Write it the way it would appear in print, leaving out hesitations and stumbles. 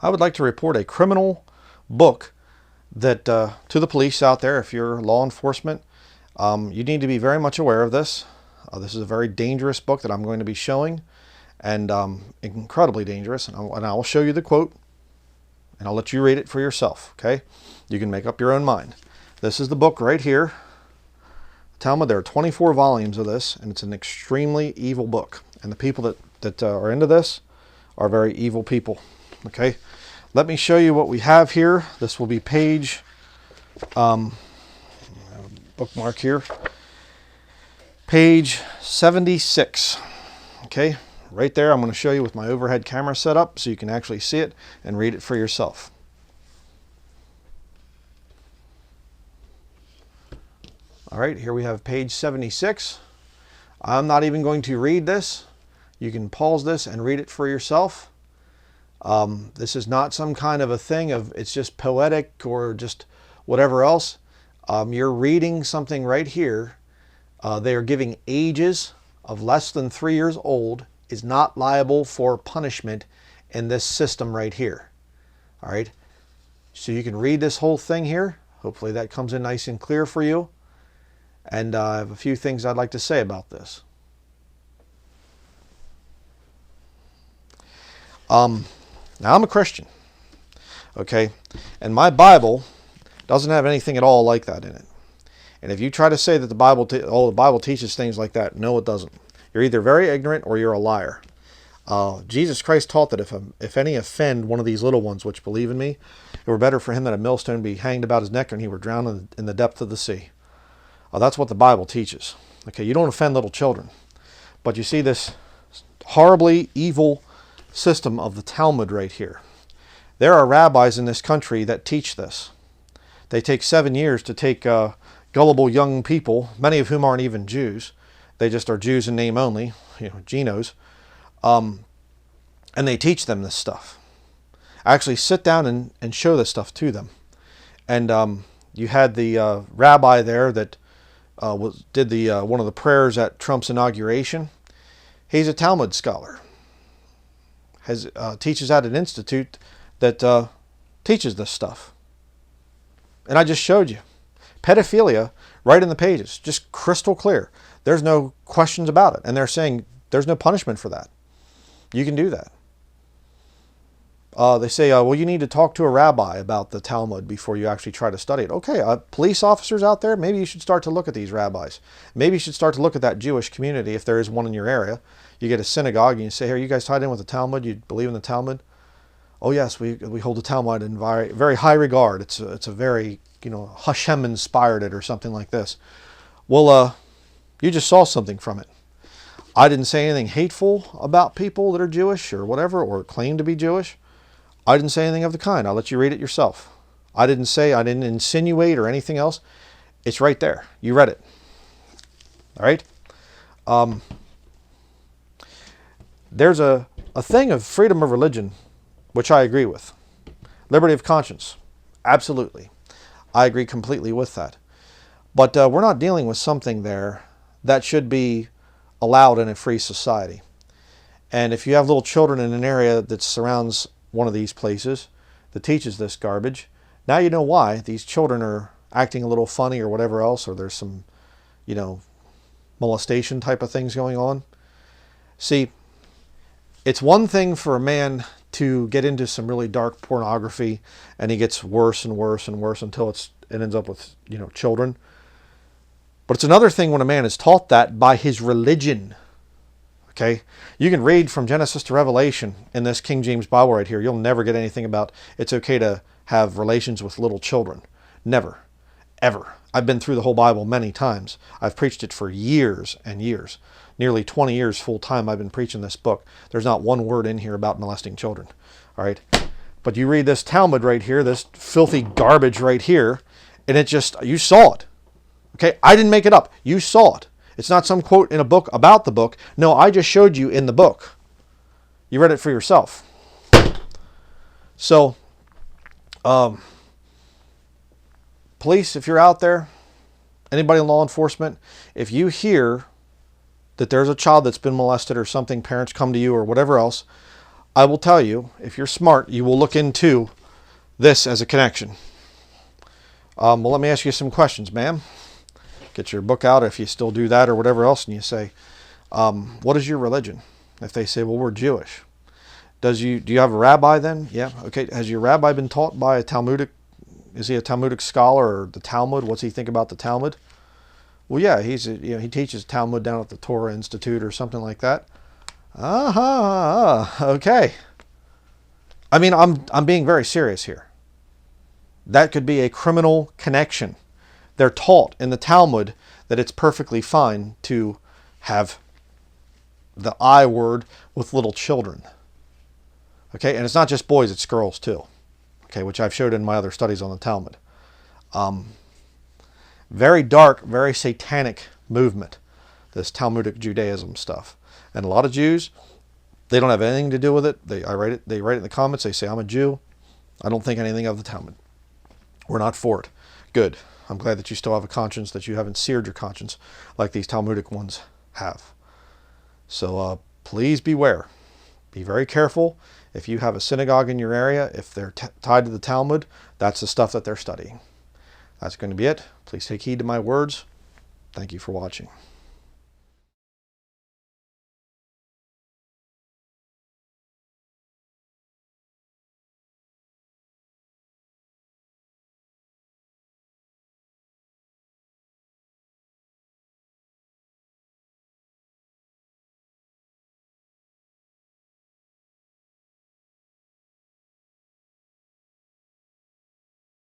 I would like to report a criminal book that to the police out there. If you're law enforcement, you need to be very much aware of this. This is a very dangerous book that I'm going to be showing, and incredibly dangerous. And I will show you the quote, and I'll let you read it for yourself. Okay, you can make up your own mind. This is the book right here. Talmud. There are 24 volumes of this, and it's an extremely evil book. And the people that are into this are very evil people. Okay, let me show you what we have here. This will be page, bookmark here, page 76. Okay, right there. I'm going to show you with my overhead camera set up so you can actually see it and read it for yourself. All right, here we have page 76. I'm not even going to read this. You can pause this and read it for yourself. This is not some kind of a thing of it's just poetic or just whatever else. You're reading something right here. They are giving ages of less than 3 years old is not liable for punishment in this system right here. All right, so you can read this whole thing here. Hopefully that comes in nice and clear for you. And I have a few things I'd like to say about this. Now I'm a Christian, okay, and my Bible doesn't have anything at all like that in it. And if you try to say that the Bible teaches things like that, no, it doesn't. You're either very ignorant or you're a liar. Jesus Christ taught that if any offend one of these little ones which believe in me, it were better for him that a millstone be hanged about his neck and he were drowned in the depth of the sea. That's what the Bible teaches. Okay, you don't offend little children. But you see this horribly evil system of the Talmud right here. There are rabbis in this country that teach this. They take 7 years to take gullible young people, many of whom aren't even Jews. They just are Jews in name only, Genos. And they teach them this stuff. Actually sit down and show this stuff to them. And you had the rabbi there that did one of the prayers at Trump's inauguration. He's a Talmud scholar. Teaches at an institute that teaches this stuff. And I just showed you. Pedophilia, right in the pages, just crystal clear. There's no questions about it. And they're saying there's no punishment for that. You can do that. They say, well, you need to talk to a rabbi about the Talmud before you actually try to study it. Okay, police officers out there, maybe you should start to look at these rabbis. Maybe you should start to look at that Jewish community if there is one in your area. You get a synagogue and you say, here, you guys tied in with the Talmud? You believe in the Talmud? Oh, yes, we hold the Talmud in very, very high regard. It's a very, Hashem inspired it or something like this. Well, you just saw something from it. I didn't say anything hateful about people that are Jewish or whatever, or claim to be Jewish. I didn't say anything of the kind. I'll let you read it yourself. I didn't insinuate or anything else. It's right there. You read it. All right? There's a thing of freedom of religion, which I agree with. Liberty of conscience. Absolutely. I agree completely with that. But we're not dealing with something there that should be allowed in a free society. And if you have little children in an area that surrounds one of these places that teaches this garbage, now you know why these children are acting a little funny or whatever else, or there's some, molestation type of things going on. See, it's one thing for a man to get into some really dark pornography and he gets worse and worse and worse until it ends up with, children. But it's another thing when a man is taught that by his religion. Okay, you can read from Genesis to Revelation in this King James Bible right here. You'll never get anything about it's okay to have relations with little children. Never, ever. I've been through the whole Bible many times. I've preached it for years and years. Nearly 20 years full time I've been preaching this book. There's not one word in here about molesting children. All right, but you read this Talmud right here, this filthy garbage right here, and you saw it. Okay, I didn't make it up. You saw it. It's not some quote in a book about the book. No, I just showed you in the book. You read it for yourself. So, police, if you're out there, anybody in law enforcement, if you hear that there's a child that's been molested or something, parents come to you or whatever else, I will tell you, if you're smart, you will look into this as a connection. Well, let me ask you some questions, ma'am. Get your book out if you still do that or whatever else, and you say, what is your religion? If they say, well, we're Jewish. Do you have a rabbi then? Yeah. Okay. Has your rabbi been taught by a Talmudic? Is he a Talmudic scholar or the Talmud? What's he think about the Talmud? Well, yeah, he teaches Talmud down at the Torah Institute or something like that. Okay. I mean, I'm being very serious here. That could be a criminal connection. They're taught in the Talmud that it's perfectly fine to have the I word with little children. Okay, and it's not just boys, it's girls too. Okay, which I've showed in my other studies on the Talmud. Very dark, very satanic movement, this Talmudic Judaism stuff. And a lot of Jews, they don't have anything to do with it. They write it in the comments. They say, I'm a Jew. I don't think anything of the Talmud. We're not for it. Good. I'm glad that you still have a conscience, that you haven't seared your conscience like these Talmudic ones have. So please beware. Be very careful. If you have a synagogue in your area, if they're tied to the Talmud, that's the stuff that they're studying. That's going to be it. Please take heed to my words. Thank you for watching.